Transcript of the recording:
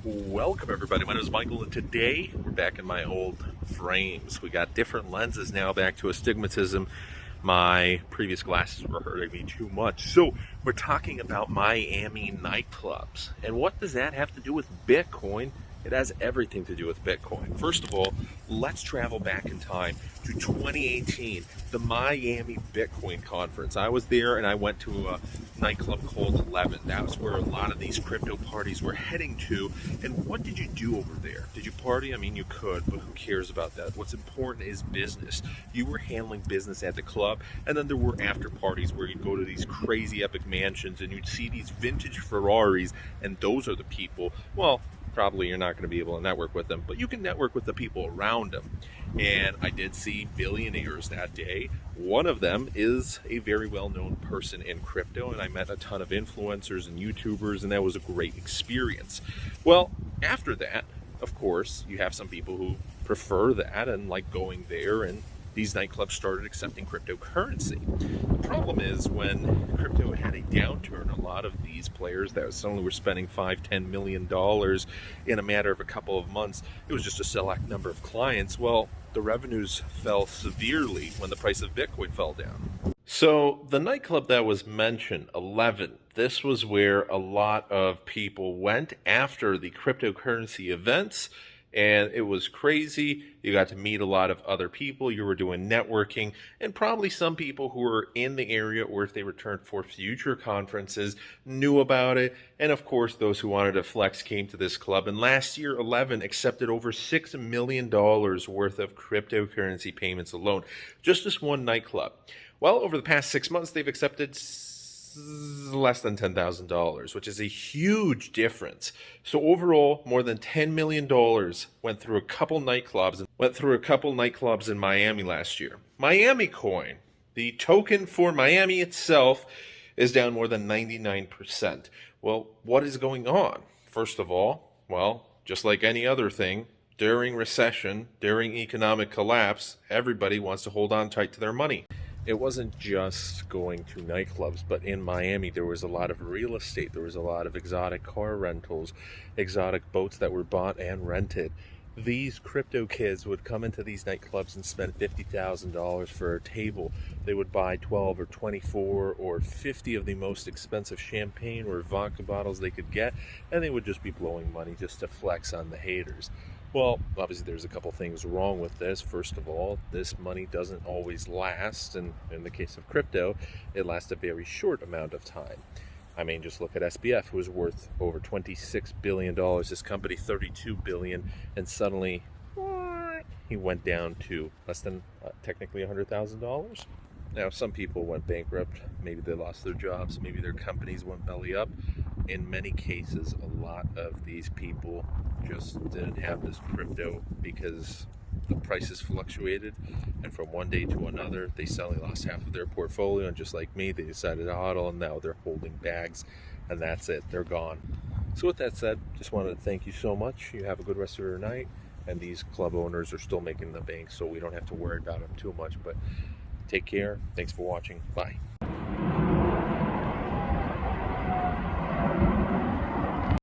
Welcome everybody, my name is Michael and today we're back in my old frames. We got different lenses now, back to astigmatism. My previous glasses were hurting me too much. So we're talking about Miami nightclubs. And what does that have to do with Bitcoin? It has everything to do with Bitcoin. First of all, let's travel back in time to 2018, the Miami Bitcoin conference. I was there and I went to a nightclub called 11. That was where a lot of these crypto parties were heading to. And what did you do over there? Did you party? I mean, you could, but who cares about that? What's important is business. You were handling business at the club, and then there were after parties where you'd go to these crazy epic mansions and you'd see these vintage Ferraris, and those are the people, well, probably you're not going to be able to network with them, but you can network with the people around them. And I did see billionaires that day. One of them is a very well-known person in crypto, and I met a ton of influencers and YouTubers, and that was a great experience. Well, after that, of course, you have some people who prefer that and like going there, and these nightclubs started accepting cryptocurrency. The problem is when crypto had a downturn, a lot of these players that suddenly were spending $5-10 million in a matter of a couple of months, it was just a select number of clients. Well, the revenues fell severely when the price of Bitcoin fell down. So the nightclub that was mentioned, 11, this was where a lot of people went after the cryptocurrency events. And it was crazy. You got to meet a lot of other people. You were doing networking, and probably some people who were in the area, or if they returned for future conferences, knew about it. And of course, those who wanted to flex came to this club. And last year, 11 accepted over $6 million worth of cryptocurrency payments alone. Just this one nightclub. Well, over the past 6 months, they've accepted less than $10,000, which is a huge difference. So overall, more than $10 million went through a couple nightclubs in Miami last year. Miami coin, the token for Miami itself, is down more than 99%. Well, what is going on? First of all, well, just like any other thing, during recession, during economic collapse, everybody wants to hold on tight to their money. It wasn't just going to nightclubs, but in Miami there was a lot of real estate. There was a lot of exotic car rentals, exotic boats that were bought and rented. These crypto kids would come into these nightclubs and spend $50,000 for a table. They would buy 12 or 24 or 50 of the most expensive champagne or vodka bottles they could get, and they would just be blowing money just to flex on the haters. Well, obviously there's a couple things wrong with this. First of all, this money doesn't always last, and in the case of crypto, it lasts a very short amount of time. I mean, just look at SBF, who was worth over $26 billion, this company $32 billion, and suddenly he went down to less than technically $100,000. Now, some people went bankrupt, maybe they lost their jobs, maybe their companies went belly up. In many cases, a lot of these people just didn't have this crypto because the prices fluctuated, and from one day to another, they suddenly lost half of their portfolio, and just like me, they decided to hodl, and now they're holding bags, and that's it, they're gone. So with that said, just wanted to thank you so much. You have a good rest of your night, and these club owners are still making the bank, so we don't have to worry about them too much, but take care. Thanks for watching. Bye.